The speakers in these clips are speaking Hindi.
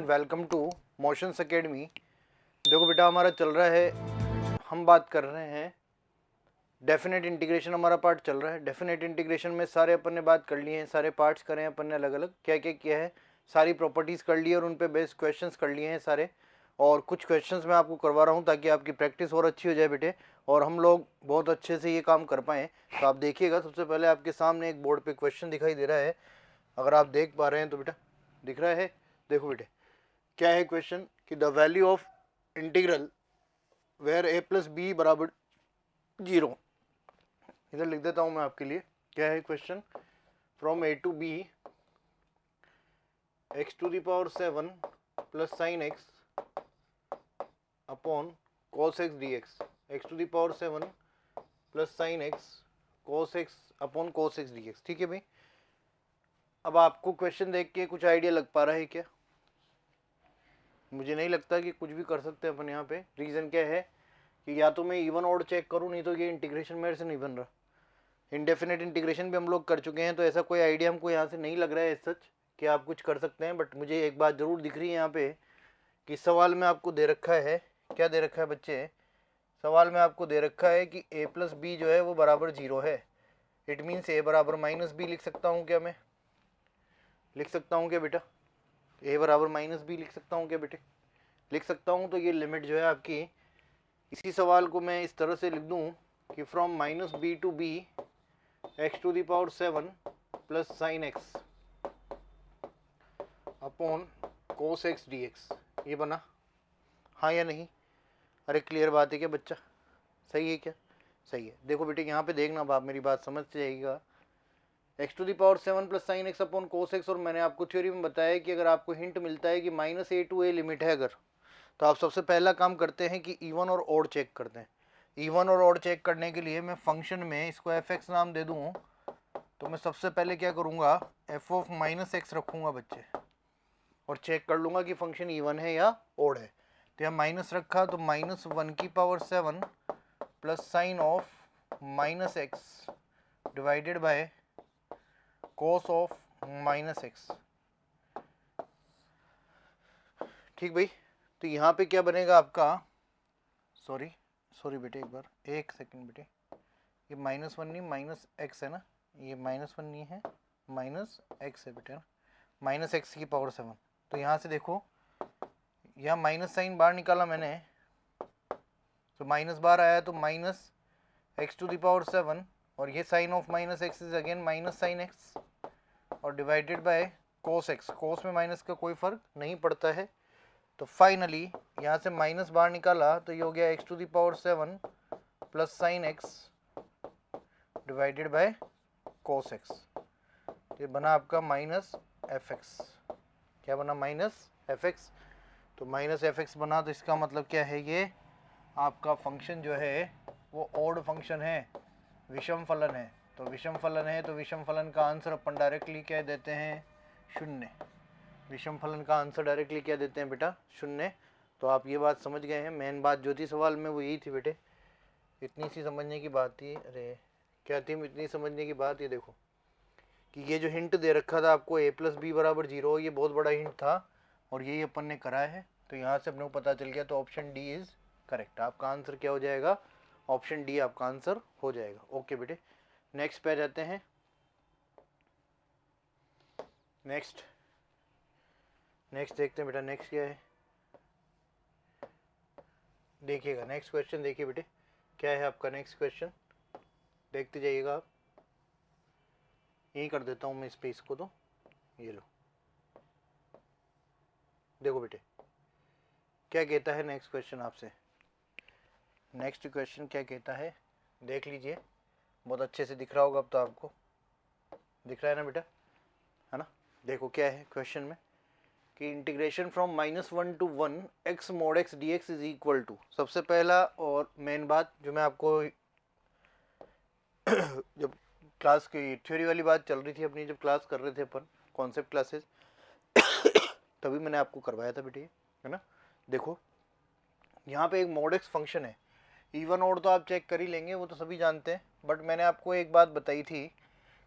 And welcome to Motions Academy. देखो बेटा, हमारा चल रहा है, हम बात कर रहे हैं डेफिनेट इंटीग्रेशन, हमारा पार्ट चल रहा है। डेफिनेट इंटीग्रेशन में सारे अपन ने बात कर लिए हैं, सारे पार्ट्स करे हैं अपन ने, अलग अलग क्या क्या किया है, सारी प्रॉपर्टीज़ कर ली है और उन पे बेस्ड क्वेश्चंस कर लिए हैं सारे। और कुछ क्वेश्चंस मैं आपको करवा रहा हूँ ताकि आपकी प्रैक्टिस और अच्छी हो जाए बेटे, और हम लोग बहुत अच्छे से ये काम कर पाएँ। तो आप देखिएगा, सबसे पहले आपके सामने एक बोर्ड पे क्वेश्चन दिखाई दे रहा है, अगर आप देख पा रहे हैं तो बेटा दिख रहा है। देखो बेटे, क्या है क्वेश्चन कि the value of integral where a plus b बराबर 0। इधर लिख देता हूं मैं आपके लिए। क्या है question? From a to b x to the power 7 plus sine x upon cos x d x, x to the power 7 plus sine x cos x upon cos x d x. ठीक है भाई, अब आपको क्वेश्चन देख के कुछ आइडिया लग पा रहा है क्या? मुझे नहीं लगता कि कुछ भी कर सकते हैं अपन यहाँ पे। रीज़न क्या है कि या तो मैं इवन ऑड चेक करूँ, नहीं तो ये इंटीग्रेशन मेरे से नहीं बन रहा। इनडेफिनेट इंटीग्रेशन भी हम लोग कर चुके हैं, तो ऐसा कोई आइडिया हमको यहाँ से नहीं लग रहा है सच कि आप कुछ कर सकते हैं। बट मुझे एक बात ज़रूर दिख रही है यहाँ पे कि सवाल में आपको दे रखा है, क्या दे रखा है बच्चे? सवाल में आपको दे रखा है कि a प्लस बी जो है वो बराबर 0 है। इट मीन्स a बराबर माइनस बी लिख सकता हूँ क्या? मैं लिख सकता हूँ क्या बेटा? a बराबर माइनस बी लिख सकता हूँ क्या बेटे? लिख सकता हूँ। तो ये लिमिट जो है आपकी, इसी सवाल को मैं इस तरह से लिख दूँ कि from minus b to b x to the power 7 plus sine x upon cos x d x. ये बना, हाँ या नहीं? अरे क्लियर बात है क्या बच्चा? सही है क्या? सही है। देखो बेटे, यहाँ पे देखना, बाप मेरी बात समझ जाइएगा। X to the power 7 plus sine x upon cos x, और मैंने आपको थ्योरी में बताया कि अगर आपको हिंट मिलता है कि minus a to a limit है अगर, तो आप सबसे पहला काम करते हैं कि इवन और ऑड चेक करते हैं। इवन और ऑड चेक करने के लिए मैं फंक्शन में इसको एफ एक्स नाम दे दूँ, तो मैं सबसे पहले क्या करूँगा, एफ ऑफ माइनस एक्स रखूँगा बच्चे, और चेक कर लूँगा कि फंक्शन इवन है या ऑड है। तो यहाँ माइनस रखा, तो माइनस 1 की power 7 plus sign of minus x divided by cos of minus x. ठीक भाई, तो यहाँ पे क्या बनेगा आपका, सॉरी बेटे, एक बार एक सेकंड बेटे, ये माइनस 1 नहीं माइनस एक्स है ना, ये माइनस 1 नहीं है, माइनस एक्स है बेटे ना, माइनस एक्स की पावर 7। तो यहाँ से देखो, यहाँ माइनस साइन बाहर निकाला मैंने, तो माइनस बाहर आया, तो minus x to the power 7, और ये sine of minus x is again minus sine x, और divided by cos x. Cos में माइनस का कोई फर्क नहीं पड़ता है। तो फाइनली यहाँ से माइनस बाहर निकाला, तो ये हो गया x to the power 7 plus sine x divided by cos x. ये बना आपका माइनस एफ एक्स। क्या बना? Minus f x. तो माइनस एफ एक्स बना, तो इसका मतलब क्या है, ये आपका फंक्शन जो है वो ऑड फंक्शन है, विषम फलन है। तो विषम फलन है, तो विषम फलन का आंसर अपन डायरेक्टली क्या देते हैं? 0। विषम फलन का आंसर डायरेक्टली क्या देते हैं बेटा? 0। तो आप ये बात समझ गए हैं। मेन बात जो थी सवाल में वो यही थी बेटे, इतनी सी समझने की बात थी। अरे क्या थी इतनी समझने की बात? ये देखो कि ये जो हिंट दे रखा था आपको a प्लस बी बराबर 0, ये बहुत बड़ा हिंट था और यही अपन ने करा है। तो यहाँ से अपने को पता चल गया, तो ऑप्शन डी इज करेक्ट। आपका आंसर क्या हो जाएगा? ऑप्शन डी आपका आंसर हो जाएगा। ओके बेटे, नेक्स्ट पे आ जाते हैं। नेक्स्ट देखते हैं बेटा, नेक्स्ट क्या है, देखिएगा नेक्स्ट क्वेश्चन। देखिए बेटे, क्या है आपका नेक्स्ट क्वेश्चन, देखते जाइएगा आप। यही कर देता हूँ मैं इस पे, इसको तो ये लो। देखो बेटे, क्या कहता है नेक्स्ट क्वेश्चन आपसे। नेक्स्ट क्वेश्चन क्या कहता है, देख लीजिए, बहुत अच्छे से दिख रहा होगा अब तो आपको। दिख रहा है ना बेटा, है ना? देखो क्या है क्वेश्चन में कि integration from -1 to 1 x mod x dx is equal to. सबसे पहला और मेन बात जो मैं आपको जब क्लास की थ्योरी वाली बात चल रही थी अपनी, जब क्लास कर रहे थे अपन कॉन्सेप्ट क्लासेस, तभी मैंने आपको करवाया था बेटे, है ना? देखो यहाँ पे एक mod x फंक्शन है, इवन ऑड तो आप चेक कर ही लेंगे, वो तो सभी जानते हैं। बट मैंने आपको एक बात बताई थी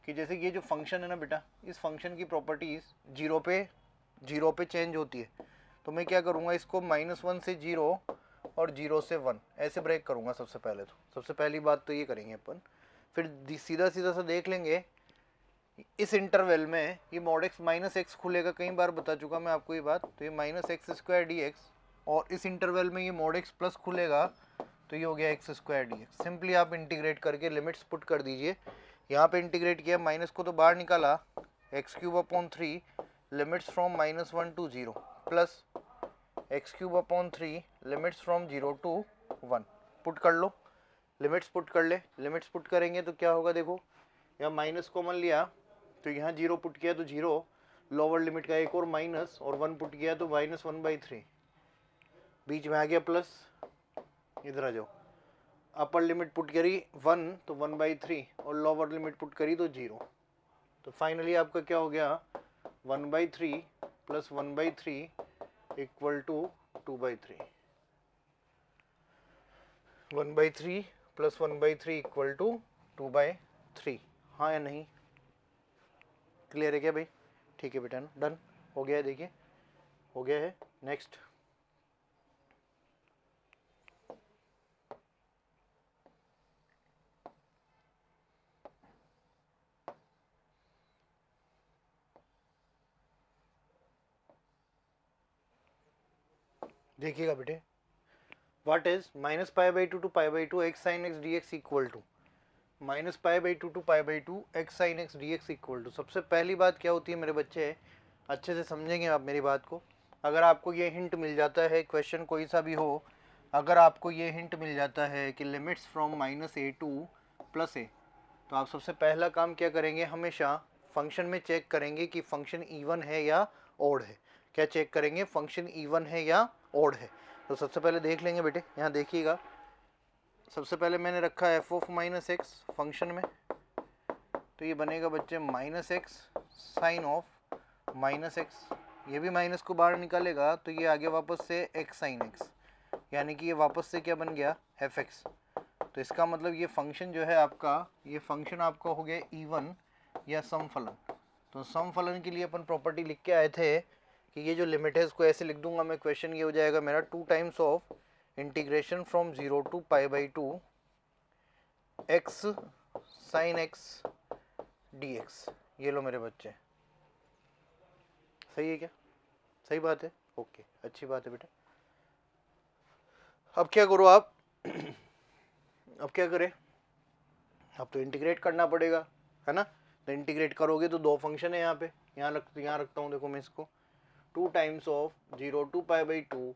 कि जैसे ये जो फंक्शन है ना बेटा, इस फंक्शन की प्रॉपर्टीज़ जीरो पे चेंज होती है। तो मैं क्या करूँगा, इसको -1 से 0 और 0 से 1 ऐसे ब्रेक करूँगा सबसे पहले। तो सबसे पहली बात तो ये करेंगे अपन, फिर सीधा सीधा सा देख लेंगे इस इंटरवल में ये mod x -x खुलेगा, कई बार बता चुका मैं आपको ये बात। तो ये -x² dx, और इस इंटरवल में ये mod x प्लस खुलेगा तो ये हो गया x² dx। सिंपली आप इंटीग्रेट करके लिमिट्स पुट कर दीजिए। यहाँ पे इंटीग्रेट किया, माइनस को तो बाहर निकाला, x³ limits from -1 to 0 plus x³ limits from 0 to 1। Put कर लो, लिमिट्स पुट कर ले। लिमिट्स पुट करेंगे तो क्या होगा, देखो यहाँ माइनस कॉमन लिया तो यहाँ 0 पुट किया तो 0, लोअर लिमिट का एक और माइनस, और 1 पुट किया तो -1/3, बीच में आ गया प्लस। इधर आ जाओ, अपर लिमिट पुट करी 1 तो 1/3, और लोअर लिमिट पुट करी तो 0। तो फाइनली आपका क्या हो गया, 1/3 plus 1/3 equal to 2/3। 1/3 plus 1/3 equal to 2/3। हाँ या नहीं, क्लियर है क्या भाई? ठीक है बेटा, डन हो गया है, देखिए हो गया है। नेक्स्ट देखिएगा बेटे, what is -π/2 to π/2 x sin x dx equal to -π/2 to π/2 x sin x dx equal to. सबसे पहली बात क्या होती है मेरे बच्चे, अच्छे से समझेंगे आप मेरी बात को। अगर आपको ये हिंट मिल जाता है, क्वेश्चन कोई सा भी हो, अगर आपको ये हिंट मिल जाता है कि limits from -a to +a, तो आप सबसे पहला काम क्या करेंगे, हमेशा फंक्शन में चेक करेंगे कि फंक्शन इवन है या ओड है। क्या चेक करेंगे, फंक्शन इवन है या ओड है। तो सबसे पहले देख लेंगे बेटे, यहाँ देखिएगा, सबसे पहले मैंने रखा है f(-x) फंक्शन में, तो ये बनेगा बच्चे -x साइन ऑफ -x, ये भी माइनस को बाहर निकालेगा तो ये आ गया वापस से x sin x, यानी कि ये वापस से क्या बन गया, fx। तो इसका मतलब ये फंक्शन जो है आपका, ये फंक्शन आपका हो गया इवन या सम फलन। तो सम फलन के लिए अपन प्रॉपर्टी लिख के आए थे कि ये जो लिमिट है इसको ऐसे लिख दूंगा मैं, क्वेश्चन ये हो जाएगा मेरा 2 times of integration from 0 to π/2 x sin x dx। ये लो मेरे बच्चे, सही है क्या? सही बात है, ओके, अच्छी बात है बेटा। अब क्या करो आप अब क्या करें, अब तो इंटीग्रेट करना पड़ेगा, है ना। तो इंटीग्रेट करोगे तो दो फंक्शन है यहाँ पे, यहाँ रखता हूँ, देखो मैं इसको 2 times of 0 to π/2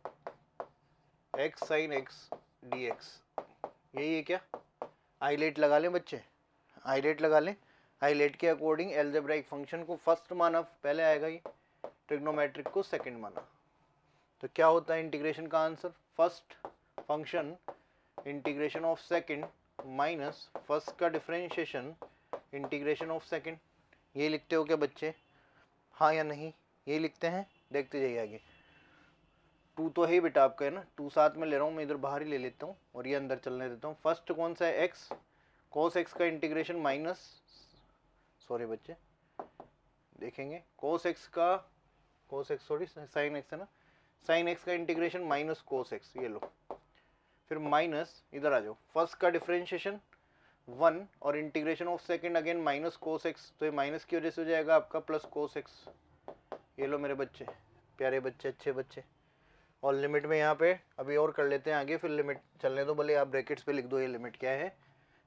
x sin x dx। यही है क्या? आइलेट लगा लें बच्चे, आइलेट लगा लें। आइलेट के अकॉर्डिंग एल्जेब्राइक फंक्शन को फर्स्ट माना, पहले आएगा ये, ट्रिग्नोमेट्रिक को सेकंड माना। तो क्या होता है इंटीग्रेशन का answer, first function integration of second minus first का डिफरेंशिएशन इंटीग्रेशन ऑफ सेकंड। ये लिखते हो क्या बच्चे, हाँ या नहीं? ये लिखते हैं, देखते जाइए आगे। 2 तो है ही बेटा आपका, है ना, 2 साथ में ले रहा हूँ मैं, इधर बाहर ही ले लेता हूँ और ये अंदर चलने देता हूँ। फर्स्ट कौन सा है, x, cos x का इंटीग्रेशन माइनस, सॉरी बच्चे देखेंगे, cos x का, cos x sorry sin x है ना, sin x का इंटीग्रेशन माइनस cos x, ये लो। फिर माइनस, इधर आ जाओ, फर्स्ट का डिफरेंशिएशन 1 और integration of second again minus cos x, तो ये माइनस की वजह से हो जाएगा आपका प्लस cos x। ये लो मेरे बच्चे, प्यारे बच्चे, अच्छे बच्चे। और लिमिट में यहाँ पे अभी और कर लेते हैं आगे, फिर लिमिट चलने दो, भले आप ब्रैकेट्स पे लिख दो ये लिमिट क्या है,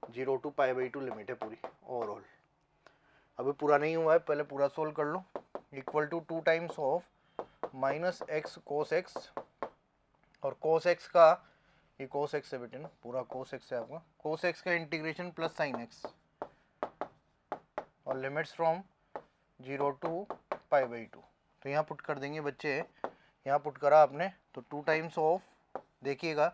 0 to π/2 लिमिट है पूरी ओवरऑल। अभी पूरा नहीं हुआ है, पहले पूरा सोल्व कर लो। Equal to 2 times of -x cos x, और cos x का, ये cos x है बेटे ना, पूरा cos x है आपका, cos x का इंटीग्रेशन प्लस sin x, और लिमिट्स फ्रॉम 0 to π/2। तो यहाँ पुट कर देंगे बच्चे, यहाँ पुट करा आपने तो 2 टाइम्स ऑफ, देखिएगा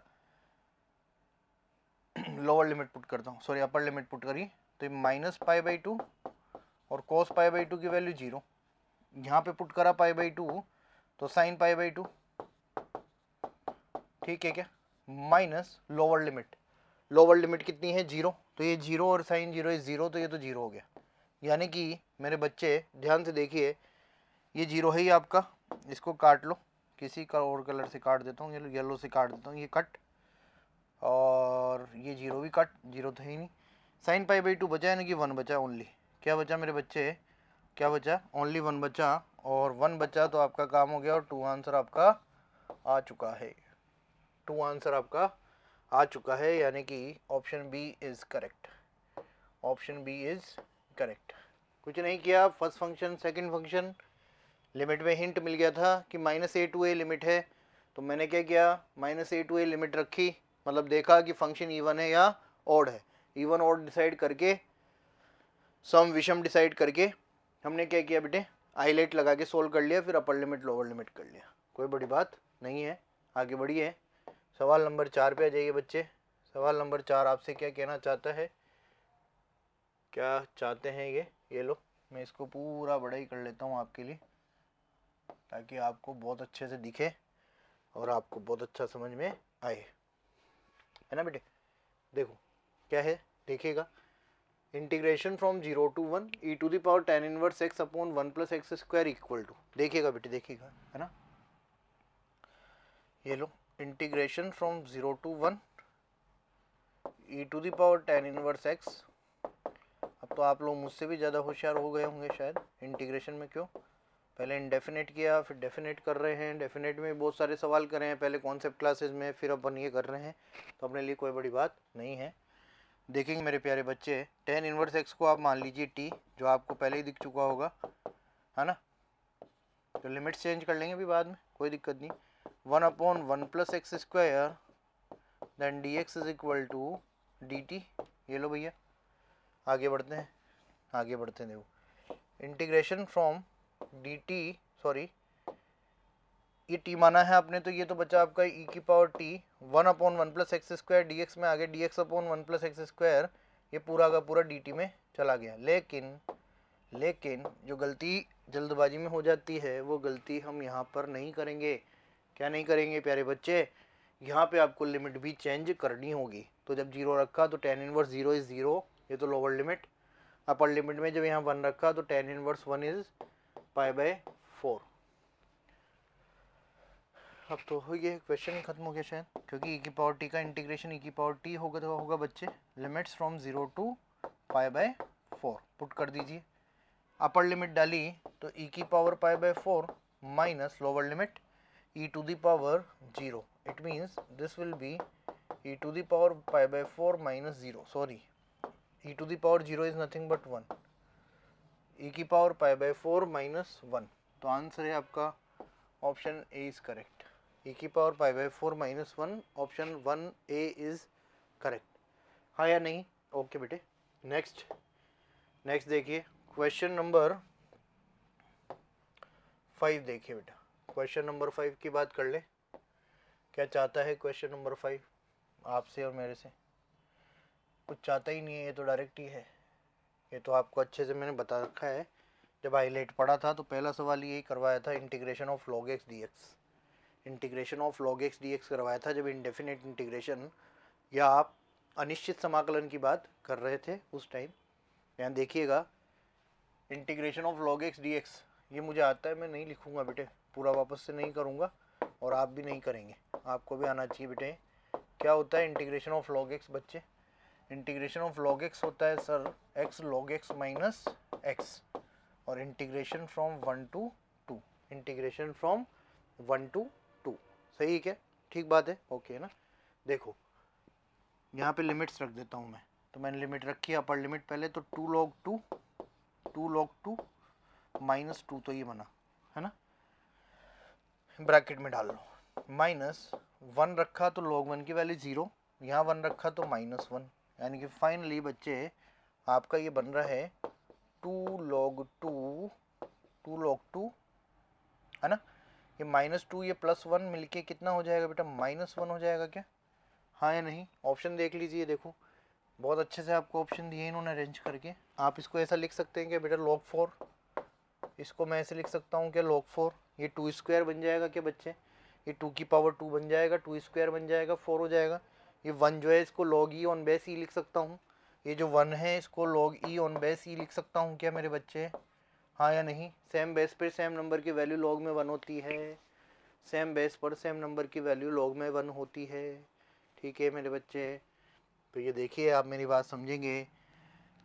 लोअर लिमिट पुट करता हूँ, सॉरी अपर लिमिट पुट करी, तो ये -π/2 और cos π/2 की वैल्यू 0, यहाँ पे पुट करा π/2 तो sin π/2, ठीक है क्या, minus lower limit, lower limit कितनी है 0, तो ये 0 और sin 0 इज 0, तो ये तो 0 हो गया। यानी कि मेरे बच्चे ध्यान से देखिए, ये 0 है ही आपका, इसको काट लो, किसी का और कलर से काट देता हूँ, येलो से काट देता हूँ, ये कट, और ये जीरो भी कट, जीरो तो है ही नहीं। साइन पाई बाई 2 बचा, यानी कि 1 बचा ओनली। क्या बचा मेरे बच्चे, क्या बचा, ओनली 1 बचा, और 1 बचा तो आपका काम हो गया, और 2 आंसर आपका आ चुका है, 2 आंसर आपका आ चुका है, यानी कि option B is correct, option B is correct. कुछ नहीं किया, first function second function, limit में हिंट मिल गया था कि -a to a लिमिट है, तो मैंने क्या किया, -a to a लिमिट रखी, मतलब देखा कि फंक्शन इवन है या ऑड है, इवन ऑड डिसाइड करके, सम विषम डिसाइड करके हमने क्या किया बेटे, हाईलाइट लगा के सोल्व कर लिया, फिर अपर लिमिट लोअर लिमिट कर लिया, कोई बड़ी बात नहीं है। आगे बढ़िए, सवाल नंबर 4 पे आ जाइए बच्चे। सवाल नंबर 4 आपसे क्या कहना चाहता है, क्या चाहते हैं ये लो, मैं इसको पूरा बड़ा ही कर लेता हूँ आपके लिए, ताकि आपको बहुत अच्छे से दिखे और आपको बहुत अच्छा समझ में आए, है ना बेटे। देखो क्या है, देखिएगा, integration from 0 to 1 e to the power tan inverse x upon 1 plus x square equal to, देखिएगा बेटे, देखिएगा, है ना, ये लो, integration from 0 to 1 e to the power tan inverse x। अब तो आप लोग मुझसे भी ज़्यादा होशियार हो गए होंगे शायद इंटीग्रेशन में, क्यों, पहले इनडेफिनेट किया, फिर डेफिनेट कर रहे हैं, डेफिनेट में बहुत सारे सवाल कर रहे हैं, पहले कॉन्सेप्ट क्लासेस में, फिर अपन ये कर रहे हैं, तो अपने लिए कोई बड़ी बात नहीं है। देखेंगे मेरे प्यारे बच्चे, tan इनवर्स x को आप मान लीजिए t, जो आपको पहले ही दिख चुका होगा, है ना, तो लिमिट्स चेंज कर लेंगे अभी बाद में, कोई दिक्कत नहीं। 1 upon 1 plus x square then d x is equal to d t, ये लो भैया, आगे बढ़ते हैं, आगे बढ़ते हैं, देखो, integration from D T, sorry ये t माना है आपने, तो ये तो बचा आपका e की power t 1 upon 1 plus x square D x में आ गया, D x upon 1 plus x square, ये पूरा का पूरा dt में चला गया। लेकिन जो गलती जल्दबाजी में हो जाती है, वो गलती हम यहाँ पर नहीं करेंगे। क्या नहीं करेंगे प्यारे बच्चे, यहाँ पे आपको लिमिट भी चेंज करनी होगी। तो जब 0 रखा तो tan इनवर्स 0 इज 0, ये तो लोअर लिमिट। अपर लिमिट में जब यहाँ 1 रखा तो tan इनवर्स 1 इज π/4। अब तो ये क्वेश्चन ही खत्म हो गया शायद, क्योंकि e की पावर t का इंटीग्रेशन e की पावर t होगा, तो होगा बच्चे लिमिट्स फ्रॉम 0 to π/4, पुट कर दीजिए। अपर लिमिट डाली तो e की power π/4 minus lower limit e to the power 0, it means this will be e to the power π/4 minus 0, sorry e to the power 0 is nothing but 1, e की पावर π/4 माइनस 1, तो आंसर है आपका option A is correct, e की power π/4 minus 1, option 1A is correct, हाँ या नहीं, ओके बेटे। नेक्स्ट देखिए, क्वेश्चन नंबर 5 देखिए बेटा, क्वेश्चन नंबर 5 की बात कर ले, क्या चाहता है क्वेश्चन नंबर 5 आपसे और मेरे से, कुछ चाहता ही नहीं है, ये तो डायरेक्ट ही है, ये तो आपको अच्छे से मैंने बता रखा है। जब हाईलाइट पढ़ा था तो पहला सवाल यही करवाया था, integration of log x dx, integration of log x dx करवाया था, जब इंडेफिनेट इंटीग्रेशन या आप अनिश्चित समाकलन की बात कर रहे थे उस टाइम। यहाँ देखिएगा, integration of log x dx, ये मुझे आता है, मैं नहीं लिखूंगा बेटे, पूरा वापस से नहीं करूँगा, और आप भी नहीं करेंगे, आपको भी आना चाहिए बेटे। क्या होता है इंटीग्रेशन ऑफ log x बच्चे, इंटीग्रेशन ऑफ log x होता है sir x log x minus x, और integration from 1 to 2, integration from 1 to 2, सही है क्या, ठीक बात है, ओके है ना। देखो यहाँ पे लिमिट्स रख देता हूँ मैं, तो मैंने लिमिट रखी है, अपर लिमिट पहले तो 2 log 2 माइनस 2, तो ये बना, है ना, ब्रैकेट में डाल लो, माइनस 1 रखा तो log 1 की वैल्यू 0, यहाँ 1 रखा तो -1, यानी कि फाइनली बच्चे आपका ये बन रहा है 2 log 2, है ना, ये -2 ये +1 मिलके कितना हो जाएगा बेटा, -1 हो जाएगा क्या, हाँ या नहीं, ऑप्शन देख लीजिए, देखो बहुत अच्छे से आपको ऑप्शन दिए इन्होंने अरेंज करके। आप इसको ऐसा लिख सकते हैं कि बेटा log 4, इसको मैं ऐसे लिख सकता हूँ कि log 4, ये 2 स्क्वायर बन जाएगा क्या बच्चे, ये 2 की पावर 2 बन जाएगा, 2 स्क्वायर बन जाएगा, 4 हो जाएगा। ये 1 जो है इसको log e on base e लिख सकता हूँ, ये जो 1 है इसको log e on base e लिख सकता हूँ क्या मेरे बच्चे, हाँ या नहीं, सेम बेस पे सेम नंबर की वैल्यू log में 1 होती है, सेम बेस पर सेम नंबर की वैल्यू लॉग में 1 होती है। ठीक है मेरे बच्चे, तो ये देखिए आप मेरी बात समझेंगे,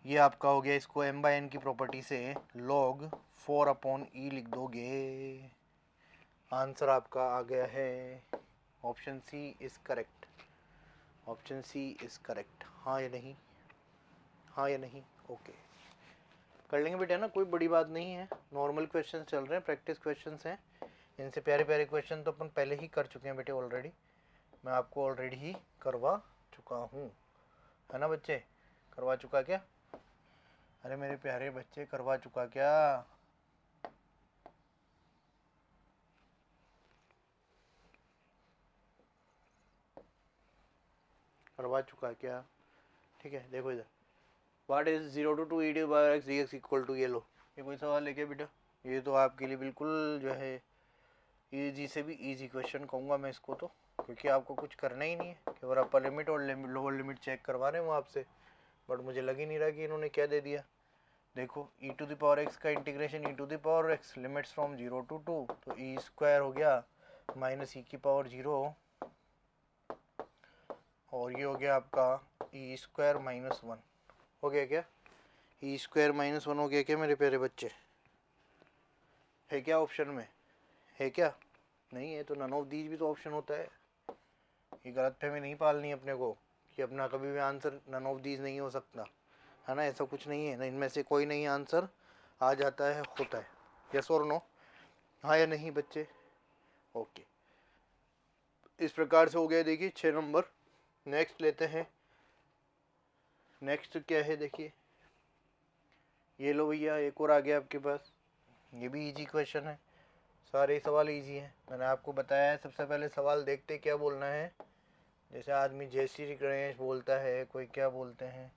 ये आपका हो गया, इसको m/n की प्रॉपर्टी से log 4/e लिख दोगे, आंसर आपका आ गया है option C is correct. Option C is correct, हाँ या नहीं, हाँ या नहीं, ओके कर लेंगे बेटा ना, कोई बड़ी बात नहीं है, नॉर्मल क्वेश्चन चल रहे हैं, प्रैक्टिस क्वेश्चंस हैं, इनसे प्यारे प्यारे क्वेश्चन तो अपन पहले ही कर चुके हैं बेटे ऑलरेडी, मैं आपको ऑलरेडी ही करवा चुका हूँ, है ना बच्चे, करवा चुका क्या? अरे मेरे प्यारे बच्चे करवा चुका क्या? करवा चुका क्या? ठीक है, देखो इधर, what is 0 to 2e⁻x dx equal to, ये लो, ये कोई सवाल है क्या बेटा? ये तो आपके लिए बिल्कुल जो है इजी से भी इजी क्वेश्चन कहूँगा मैं इसको तो, क्योंकि आपको कुछ करना ही नहीं है, केवल अपर लिमिट और लोअर लिमिट चेक करवा रहे हैं वो आपसे, बट मुझे लग ही नहीं रहा कि इन्होंने क्या दे दिया। देखो e⁻x का integration e⁻x limits from 0 to 2, तो e² हो गया -e⁻0, और ये हो गया आपका e² -1 हो गया क्या? e² -1 हो गया क्या मेरे प्यारे बच्चे? है क्या ऑप्शन में? है क्या? नहीं है तो नन ऑफ दीज भी तो ऑप्शन होता है, ये गलतफहमी नहीं पालनी है अपने को कि अपना कभी भी आंसर नन ऑफ दीज नहीं हो सकता, है ना, ऐसा कुछ नहीं है, इनमें से कोई नहीं आंसर आ जाता है, होता है, यस और नो, हाँ या नहीं बच्चे? ओके, इस प्रकार से हो गया, देखिए 6 नंबर। नेक्स्ट लेते हैं, नेक्स्ट क्या है देखिए, ये लो भैया, एक और आ गया आपके पास, ये भी इजी क्वेश्चन है, सारे सवाल इजी हैं, मैंने आपको बताया है, सबसे पहले सवाल देखते क्या बोलना है, जैसे आदमी जय श्री गणेश बोलता है, कोई क्या बोलते हैं,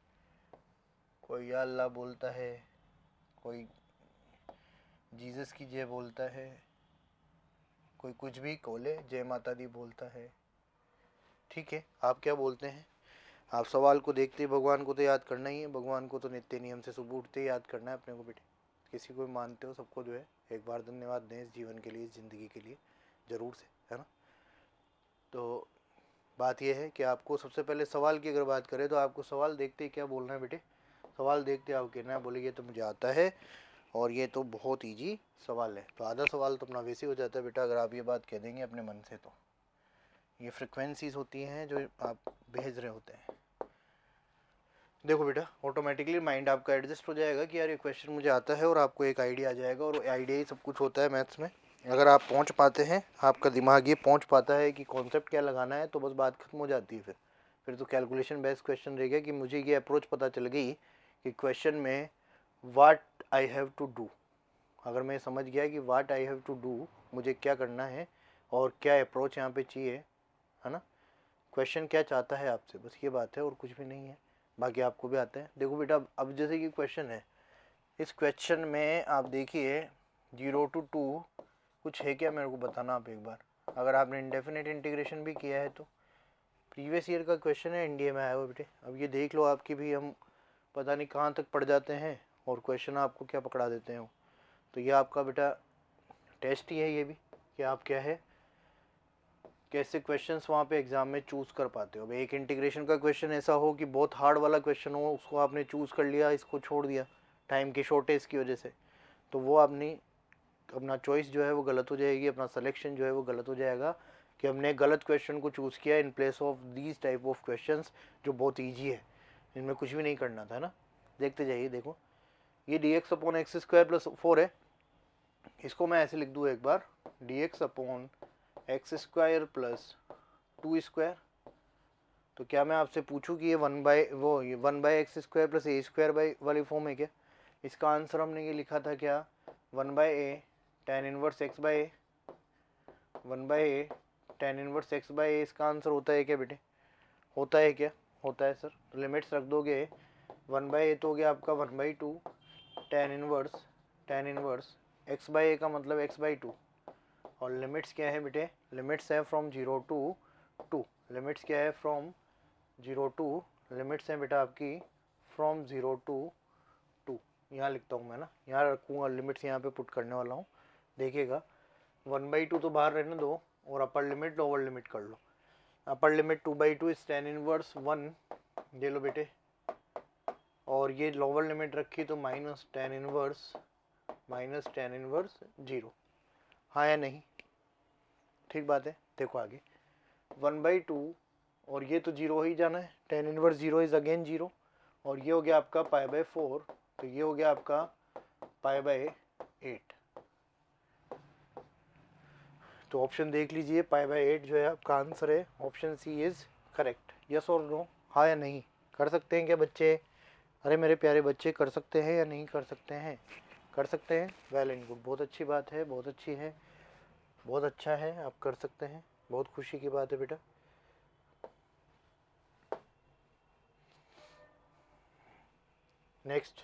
कोई या अल्लाह बोलता है, कोई जीसस की जय बोलता है, कोई कुछ भी बोले, जय माता दी बोलता है, ठीक है, आप क्या बोलते हैं? आप सवाल को देखते ही भगवान को तो याद करना ही है, भगवान को तो नित्य नियम से सुबह उठते ही याद करना है अपने को बेटे, किसी को भी मानते हो सबको जो है एक बार धन्यवाद दें इस जीवन के लिए, इस ज़िंदगी के लिए, ज़रूर से, है ना। तो बात यह है कि आपको सबसे पहले सवाल की अगर बात करें तो आपको सवाल देखते ही क्या बोलना है बेटे, सवाल देखते आप कहना है, बोले ये तो मुझे आता है और ये तो बहुत ईजी सवाल है, तो आधा सवाल तो अपना वैसे हो जाता है बेटा अगर आप ये बात कह देंगे अपने मन से, तो ये फ्रिक्वेंसीज होती हैं जो आप भेज रहे होते हैं। देखो बेटा, ऑटोमेटिकली माइंड आपका एडजस्ट हो जाएगा कि यार ये क्वेश्चन मुझे आता है, और आपको एक आइडिया आ जाएगा, और आइडिया ही सब कुछ होता है मैथ्स में, अगर आप पहुंच पाते हैं, आपका दिमाग ये पहुंच पाता है कि कॉन्सेप्ट क्या लगाना है, तो बस बात खत्म हो जाती है, फिर तो कैलकुलेशन बेस्ड क्वेश्चन रह गया कि मुझे ये अप्रोच पता चल गई कि क्वेश्चन में what I have to do, अगर मैं समझ गया कि what I have to do, मुझे क्या करना है और क्या अप्रोच यहाँ पे चाहिए, है ना, क्वेश्चन क्या चाहता है आपसे, बस ये बात है और कुछ भी नहीं है, बाकी आपको भी आता है। देखो बेटा, अब जैसे कि क्वेश्चन है, इस क्वेश्चन में आप देखिए 0 to 2 कुछ है क्या, मेरे को बताना आप एक बार, अगर आपने इंडेफिनेट इंटीग्रेशन भी किया है तो, प्रीवियस ईयर का क्वेश्चन है, एनडीए में आया हुआ बेटे, अब ये देख लो आपकी भी, हम पता नहीं कहाँ तक पढ़ जाते हैं और क्वेश्चन आपको क्या पकड़ा देते हैं, तो ये आपका बेटा टेस्ट ही है ये भी, कि आप क्या है, कैसे क्वेश्चंस वहाँ पे एग्जाम में चूज़ कर पाते हो। अब एक इंटीग्रेशन का क्वेश्चन ऐसा हो कि बहुत हार्ड वाला क्वेश्चन हो, उसको आपने चूज़ कर लिया, इसको छोड़ दिया टाइम की शॉर्टेज की वजह से, तो वो आपने अपना चॉइस जो है वो गलत हो जाएगी, अपना सिलेक्शन जो है वो गलत हो जाएगा, कि हमने गलत क्वेश्चन को चूज़ किया in place of these type of question जो बहुत ईजी है, इनमें कुछ भी नहीं करना था ना। देखते जाइए, देखो ये dx/x² + 4 है, इसको मैं ऐसे लिख दूँ एक बार, dx/x² + 2², तो क्या मैं आपसे पूछूं कि ये 1/x² + a² वाली फॉर्म है क्या? इसका आंसर हमने ये लिखा था क्या, 1/a tan 1x/a, 1/a tan 1x/a, इसका आंसर होता है क्या बेटे? होता है क्या? होता है सर, तो लिमिट्स रख दोगे, 1/a तो हो गया आपका 1/2 tan 1 x/a का मतलब x/2, और लिमिट्स क्या है बेटे? लिमिट्स है फ्रॉम 0 to 2, लिमिट्स क्या है फ्रॉम 0 to, लिमिट्स हैं बेटा आपकी फ्रॉम 0 to 2, यहाँ लिखता हूँ मैं ना, यहाँ रखूँगा लिमिट्स, यहाँ पे पुट करने वाला हूँ, देखिएगा 1/2 तो बाहर रहने दो, और अपर लिमिट लोअर लिमिट कर लो। Upper limit 2/2 is tan inverse 1, ये लो बेटे, और ये लोअर लिमिट रखी तो माइनस tan इनवर्स 0। हाँ या नहीं? ठीक बात है। देखो आगे 1/2 और ये तो 0 ही जाना है, tan इनवर्स 0 इज अगेन 0, और ये हो गया आपका π/4, तो ये हो गया आपका π/8। तो ऑप्शन देख लीजिए, π/8 जो है आपका आंसर है, option C is correct. Yes और नो? हाँ या नहीं? कर सकते हैं क्या बच्चे? अरे मेरे प्यारे बच्चे, कर सकते हैं या नहीं कर सकते हैं? कर सकते हैं, वेल एंड गुड, बहुत अच्छी बात है, बहुत अच्छी है, बहुत अच्छा है, आप कर सकते हैं, बहुत खुशी की बात है बेटा। नेक्स्ट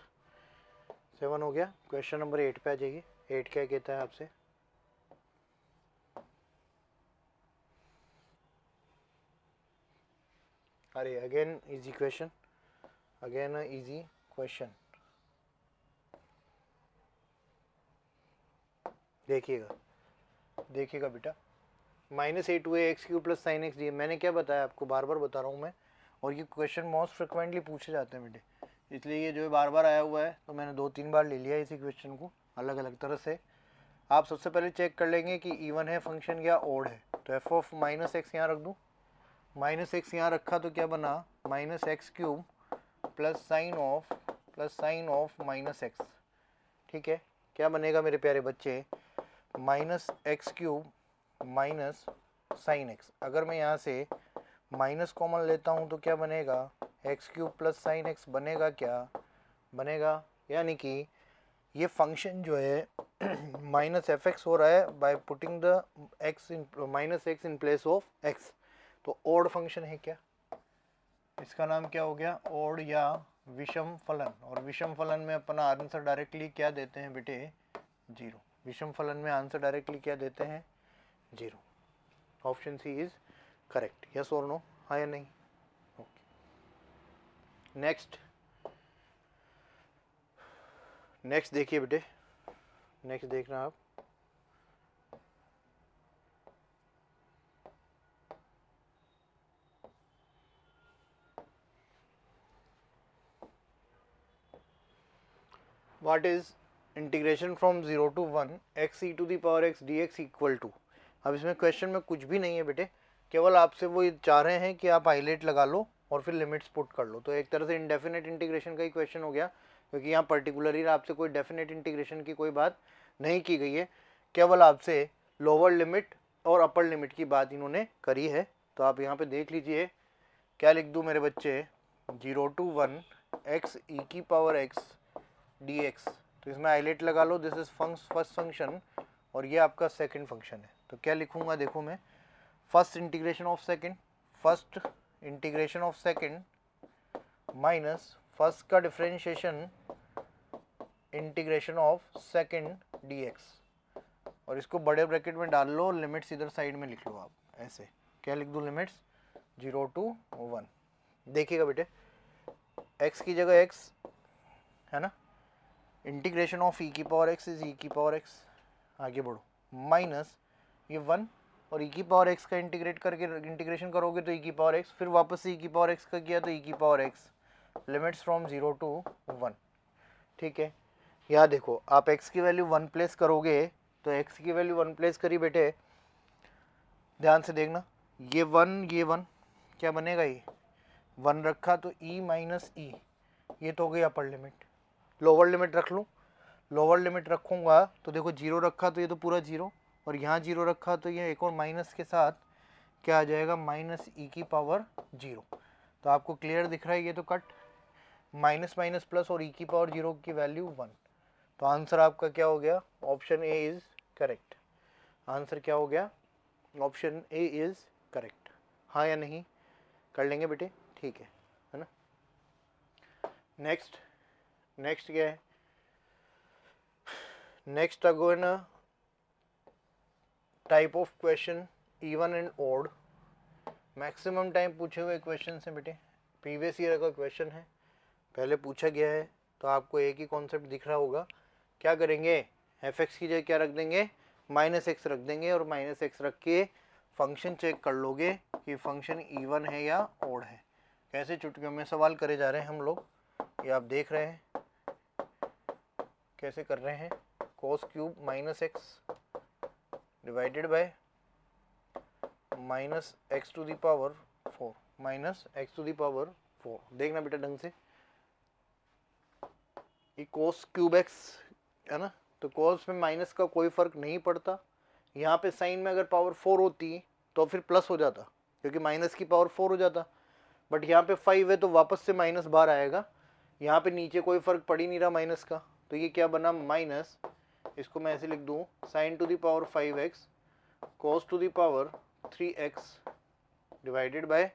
7 हो गया, क्वेश्चन नंबर 8 पे आ जाइए। 8 क्या कहता है आपसे? अरे again easy question, again easy question. देखिएगा, देखिएगा बेटा, -a2x³ + sin x डी। मैंने क्या बताया आपको, बार बार बता रहा हूँ मैं, और ये क्वेश्चन मोस्ट फ्रिक्वेंटली पूछे जाते हैं बेटे, इसलिए ये जो है बार बार आया हुआ है, तो मैंने 2-3 बार ले लिया इसी क्वेश्चन को अलग अलग तरह से। आप सबसे पहले चेक कर लेंगे कि इवन है फंक्शन या ओड है, तो f ऑफ -x यहाँ रख दूँ, -x यहाँ रखा तो क्या बना, -x³ + sin ऑफ -x। ठीक है, क्या बनेगा मेरे प्यारे बच्चे, -x³ sin x। अगर मैं यहाँ से माइनस कॉमन लेता हूँ तो क्या बनेगा, x³ + sin x बनेगा, क्या बनेगा, यानी कि ये फंक्शन जो है -fx हो रहा है by putting the x in place of x, तो ओड फंक्शन है क्या, इसका नाम क्या हो गया, ओड या विषम फलन। और विषम फलन में अपना आंसर डायरेक्टली क्या देते हैं बेटे, 0। विषम फलन में आंसर डायरेक्टली क्या देते हैं, 0। Option C is correct. Yes और नो? हाँ या नहीं? ओके, नेक्स्ट नेक्स्ट देखिए बेटे, नेक्स्ट देखना आप, what is integration from 0 to 1 x(e⁻x) dx equal to. अब इसमें क्वेश्चन में कुछ भी नहीं है बेटे, केवल आपसे वो चाह रहे हैं कि आप हाईलाइट लगा लो और फिर लिमिट्स पुट कर लो। तो एक तरह से इंडेफिनेट इंटीग्रेशन का ही क्वेश्चन हो गया, क्योंकि यहाँ पर्टिकुलरली आपसे कोई डेफिनेट इंटीग्रेशन की कोई बात नहीं की गई है, केवल आपसे लोअर लिमिट और अपर लिमिट की बात इन्होंने करी है। तो आप यहाँ पे देख लीजिए, क्या लिख दूँ मेरे बच्चे, 0 to 1 x(e⁻x) dx, तो इसमें हाईलाइट लगा लो, दिस इज फर्स्ट फंक्शन और ये आपका सेकंड फंक्शन है। तो क्या लिखूंगा, देखो मैं, first integration of second minus first का differentiation integration of second dx, और इसको बड़े ब्रैकेट में डाल लो, लिमिट्स इधर साइड में लिख लो आप ऐसे। क्या लिख दूँ, लिमिट्स 0 to 1। देखिएगा बेटे, x की जगह x है ना, integration of e⁻x is e⁻x, आगे बढ़ो, माइनस ये 1 और e⁻x का इंटीग्रेट करके इंटीग्रेशन करोगे तो e⁻x, फिर वापस से e⁻x का किया तो e⁻x, लिमिट्स फ्रॉम 0 to 1। ठीक है, यहाँ देखो, आप x की वैल्यू 1 प्लेस करोगे तो x की वैल्यू 1 प्लेस करी बेटे, ध्यान से देखना, ये 1 क्या बनेगा, ये 1 रखा तो e माइनस ई, ये तो हो गई अपर लिमिट। लोअर लिमिट रख लूँ, लोअर लिमिट रखूँगा तो देखो 0 रखा तो ये तो पूरा 0, और यहाँ 0 रखा तो ये एक और माइनस के साथ क्या आ जाएगा, -e⁻0। तो आपको क्लियर दिख रहा है, ये तो कट, माइनस माइनस प्लस और e⁻0 की वैल्यू 1। तो आंसर आपका क्या हो गया, option A is correct. Answer क्या हो गया, ऑप्शन ए इज करेक्ट। हाँ या नहीं? कर लेंगे बेटे, ठीक है ना। नेक्स्ट क्या है, next again type of question even and odd, maximum time पूछे हुए क्वेश्चन है बेटे, प्रीवियस ईयर का क्वेश्चन है, पहले पूछा गया है, तो आपको एक ही कॉन्सेप्ट दिख रहा होगा। क्या करेंगे, एफ एक्स की जगह क्या रख देंगे, -x रख देंगे, और -x रख के फंक्शन चेक कर लोगे कि फंक्शन इवन है या ऑड है। कैसे चुटकियों में सवाल करे जा रहे हैं हम लोग, ये आप देख रहे हैं कैसे कर रहे हैं। cos cube minus x divided by minus x to the power 4 minus x to the power 4। देखना बेटा ढंग से, ये cos क्यूब एक्स है ना, तो cos में माइनस का कोई फर्क नहीं पड़ता। यहाँ पे साइन में अगर पावर 4 होती तो फिर प्लस हो जाता, क्योंकि माइनस की पावर 4 हो जाता। बट यहाँ पे 5 है तो वापस से माइनस बाहर आएगा। यहाँ पे नीचे कोई फर्क पड़ ही नहीं रहा माइनस का, तो ये क्या बना माइनस, इसको मैं ऐसे लिख दूँ sine to the power 5x cos to the power 3x divided by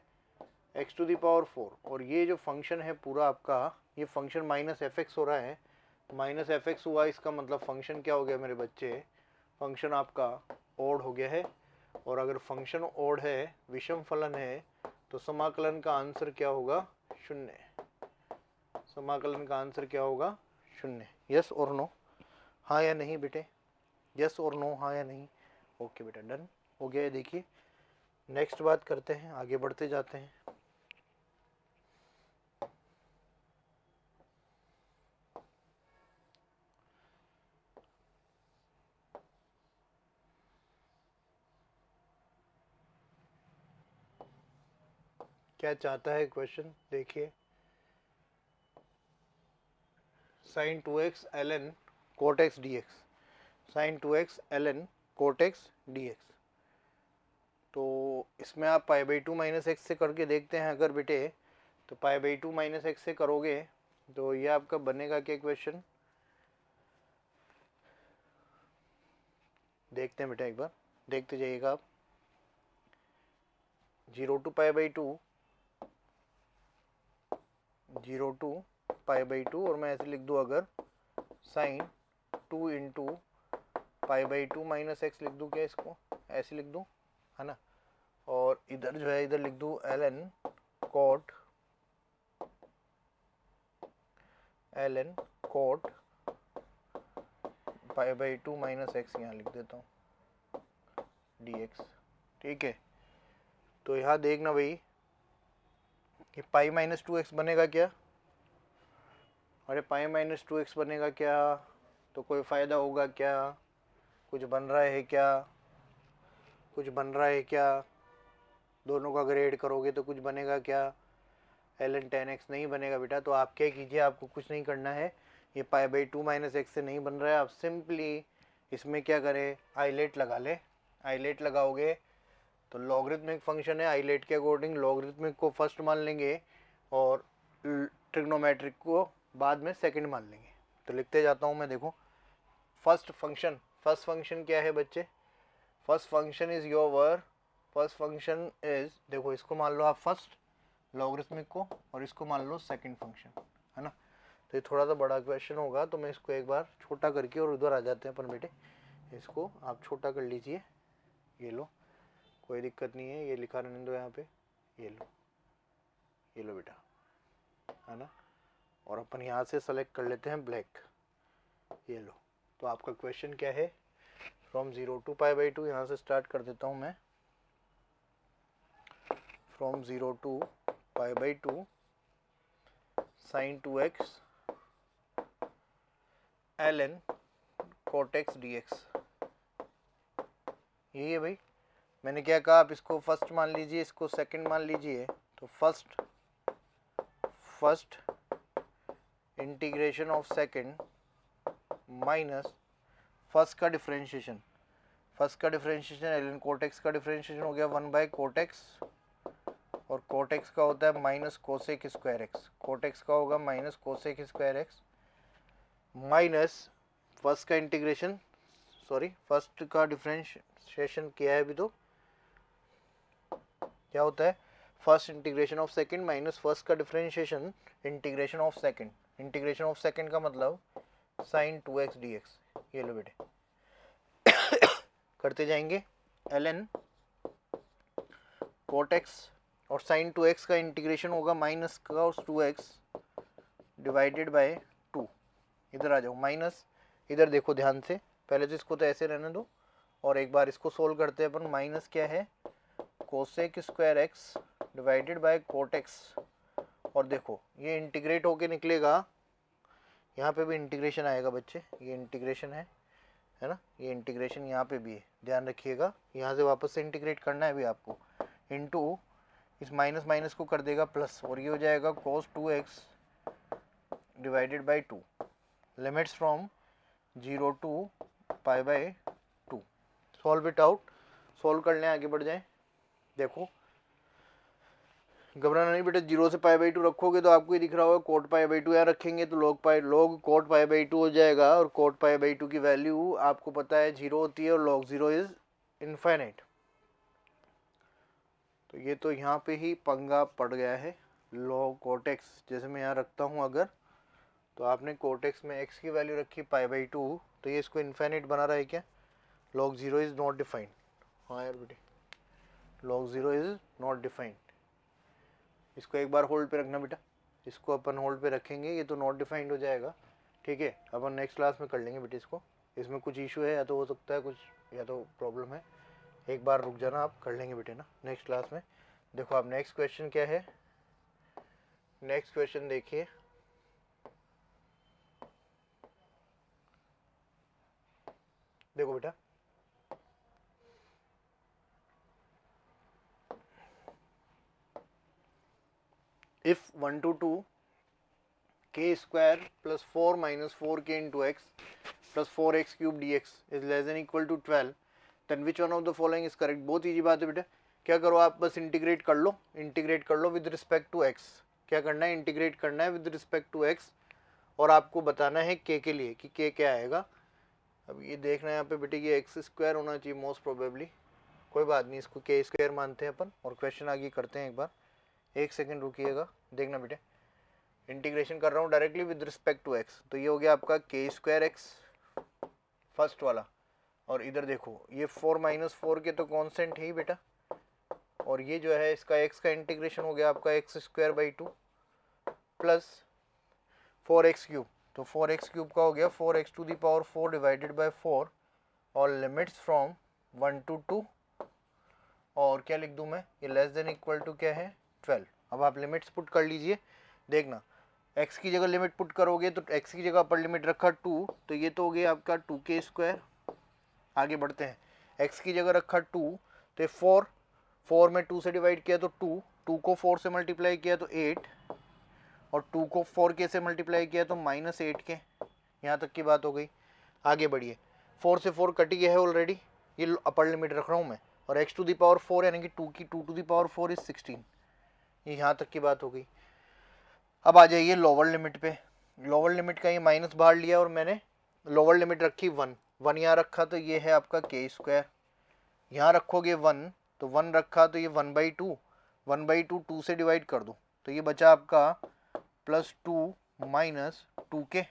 x to the power 4। और ये जो फंक्शन है पूरा आपका, ये फंक्शन माइनस एफ एक्स हो रहा है, माइनस एफ एक्स हुआ, इसका मतलब फंक्शन क्या हो गया मेरे बच्चे, फंक्शन आपका ऑड हो गया है। और अगर फंक्शन ऑड है, विषम फलन है, तो समाकलन का आंसर क्या होगा, शून्य। समाकलन का आंसर क्या होगा, शून्य। यस और नो, हाँ या नहीं बेटे, यस और नो, हाँ या नहीं। ओके बेटा डन हो गया है। देखिए नेक्स्ट बात करते हैं, आगे बढ़ते जाते हैं। क्या चाहता है क्वेश्चन, देखिए sine 2x ln cot x dx, sine 2x ln cot x dx। तो इसमें आप पाई बाई 2 माइनस एक्स से करके देखते हैं अगर बेटे, तो पाई बाई 2 माइनस एक्स से करोगे तो ये आपका बनेगा क्या क्वेश्चन, देखते हैं बेटा एक बार, देखते जाइएगा आप। 0 to pi by 2, 0 to pi by 2, और मैं ऐसे लिख दूँ अगर sine 2 into pi by 2 minus x लिख दूँ क्या, इसको ऐसे लिख दूँ है ना। और इधर जो है इधर लिख दूँ ln cot pi by 2 minus x यहाँ लिख देता हूँ dx, ठीक है। तो यहाँ देखना भाई कि पाई माइनस 2x बनेगा क्या, अरे पाई माइनस 2x बनेगा क्या, तो कोई फ़ायदा होगा क्या, कुछ बन रहा है क्या, कुछ बन रहा है क्या, दोनों का ग्रेड करोगे तो कुछ बनेगा क्या, ln 10x नहीं बनेगा बेटा। तो आप क्या कीजिए, आपको कुछ नहीं करना है, ये पाई बाई 2 माइनस एक्स से नहीं बन रहा है, आप सिंपली इसमें क्या करें, आइलेट लगा ले। आइलेट लगाओगे तो लॉगरिथमिक फंक्शन है, आइलेट के अकॉर्डिंग लॉगरिथमिक को फर्स्ट मान लेंगे और ट्रिग्नोमेट्रिक को बाद में सेकंड मान लेंगे। तो लिखते जाता हूँ मैं, देखो फर्स्ट फंक्शन क्या है बच्चे, first function is your, first function is, देखो इसको मान लो आप फर्स्ट लॉगरिथमिक को, और इसको मान लो सेकंड फंक्शन, है ना। तो ये थोड़ा सा बड़ा क्वेश्चन होगा, तो मैं इसको एक बार छोटा करके और उधर आ जाते हैं अपन बेटे, इसको आप छोटा कर लीजिए, ये लो कोई दिक्कत नहीं है, ये लिखा रहने दो यहाँ पे, ये लो बेटा, है ना। और अपन यहाँ से सेलेक्ट कर लेते हैं ब्लैक, ये लो। तो आपका क्वेश्चन क्या है, फ्रॉम 0 टू पाई बाई 2, यहाँ से स्टार्ट कर देता हूँ मैं, from 0 to pi by 2 sine 2x ln cot x dx। यही है भाई, मैंने क्या कहा, आप इसको फर्स्ट मान लीजिए, इसको सेकंड मान लीजिए। तो first integration of second minus first का डिफरेंशिएशन, ln cot x का डिफरेंशिएशन हो गया 1 बाय cot x, और cot x का होता है minus cosec square x, cot x का होगा minus cosec square x, minus first का इंटीग्रेशन, सॉरी फर्स्ट का डिफरेंशिएशन किया है अभी, तो क्या होता है, first integration of second minus first का differentiation integration of second, integration of second का मतलब साइन 2x dx। ये लो बेटे करते जाएंगे, ln cot x और साइन 2x का इंटीग्रेशन होगा minus cos 2x divided by 2। इधर आ जाओ, माइनस, इधर देखो ध्यान से, पहले तो इसको तो ऐसे रहने दो, और एक बार इसको सोल्व करते हैं अपन। माइनस क्या है, cosec square x divided by cot x, और देखो ये इंटीग्रेट होके निकलेगा, यहाँ पे भी इंटीग्रेशन आएगा बच्चे, ये इंटीग्रेशन है ना, ये इंटीग्रेशन यहाँ पे भी है, ध्यान रखिएगा, यहाँ से वापस से इंटीग्रेट करना है भी आपको, इनटू इस माइनस माइनस को कर देगा प्लस, और ये हो जाएगा cos 2x divided by 2, limits from 0 to pi by 2। Solve it out, solve कर लें, आगे बढ़ जाएं। देखो घबराना नहीं बेटा, 0 से पाई बाई 2 रखोगे तो आपको ये दिख रहा होगा कोट पाई बाई 2, यहाँ रखेंगे तो log कोट पाई बाई 2 हो जाएगा, और कोट पाई बाई 2 की वैल्यू आपको पता है 0 होती है, और log 0 इज इनफाइनाइट। तो ये तो यहाँ पे ही पंगा पड़ गया है, log कोट एक्स जैसे मैं यहाँ रखता हूँ अगर, तो आपने कोट एक्स में x की वैल्यू रखी पाई बाई 2, तो ये इसको इनफाइनाइट बना रहा है क्या, log 0 इज नॉट डिफाइंड। हाँ यार बेटे, log 0 इज नॉट डिफाइंड, इसको एक बार होल्ड पे रखना बेटा, इसको अपन होल्ड पे रखेंगे, ये तो नॉट डिफाइंड हो जाएगा, ठीक है। अपन नेक्स्ट क्लास में कर लेंगे बेटे इसको, इसमें कुछ इशू है, या तो हो सकता है कुछ, या तो प्रॉब्लम है, एक बार रुक जाना, आप कर लेंगे बेटे ना नेक्स्ट क्लास में। देखो आप नेक्स्ट क्वेश्चन क्या है, नेक्स्ट क्वेश्चन देखिए, देखो बेटा if 1 to 2 k square plus 4 minus 4k into x plus 4x cube dx is less than equal to 12, then which one of the following is correct। बहुत ईजी बात है बेटा, क्या करो आप बस इंटीग्रेट कर लो, इंटीग्रेट कर लो विद रिस्पेक्ट टू x, क्या करना है इंटीग्रेट करना है विद रिस्पेक्ट टू x, और आपको बताना है k के लिए कि k क्या आएगा। अब ये देखना है यहाँ पे बेटे, ये एक्स स्क्वायर होना चाहिए मोस्ट प्रोबेबली, कोई बात नहीं, इसको के स्क्वायर मानते हैं अपन, और क्वेश्चन आगे करते हैं एक बार, एक सेकंड रुकिएगा, देखना बेटे इंटीग्रेशन कर रहा हूँ directly with respect to x, तो ये हो गया आपका के स्क्वायर एक्स फर्स्ट वाला, और इधर देखो ये 4 माइनस 4 के तो कांस्टेंट है ही बेटा, और ये जो है इसका एक्स का इंटीग्रेशन हो गया आपका x square by 2 plus 4x cube, तो 4x क्यूब का हो गया 4x to the power 4 divided by 4, और लिमिट्स फ्रॉम 1 to 2, और क्या लिख दूं मैं, ये लेस देन इक्वल टू क्या है 12। अब आप लिमिट्स पुट कर लीजिए, देखना x की जगह लिमिट पुट करोगे तो x की जगह पर लिमिट रखा 2, तो ये तो हो गया आपका 2k स्क्वायर, आगे बढ़ते हैं, x की जगह रखा 2, तो 4 में 2 से डिवाइड किया तो 2 को 4 से मल्टीप्लाई किया तो 8, और 2 को 4k से मल्टीप्लाई किया तो -8k, यहाँ तक की बात हो गई। आगे बढ़िए, 4 से 4 कट गया है ऑलरेडी, ये अपर लिमिट रख रहा हूँ मैं, और x टू दी पावर 4 यानी कि 2 टू दी पावर 4 इज 16, ये यहाँ तक की बात हो गई। अब आ जाइए लोअर लिमिट पे, लोअर लिमिट का ये माइनस बाहर लिया और मैंने लोअर लिमिट रखी 1 यहाँ रखा, तो ये है आपका के स्क्वायर, यहाँ रखोगे 1 तो 1 रखा तो ये 1/2, 1/2 2 से डिवाइड कर दो तो ये बचा आपका +2 माइनस 2k,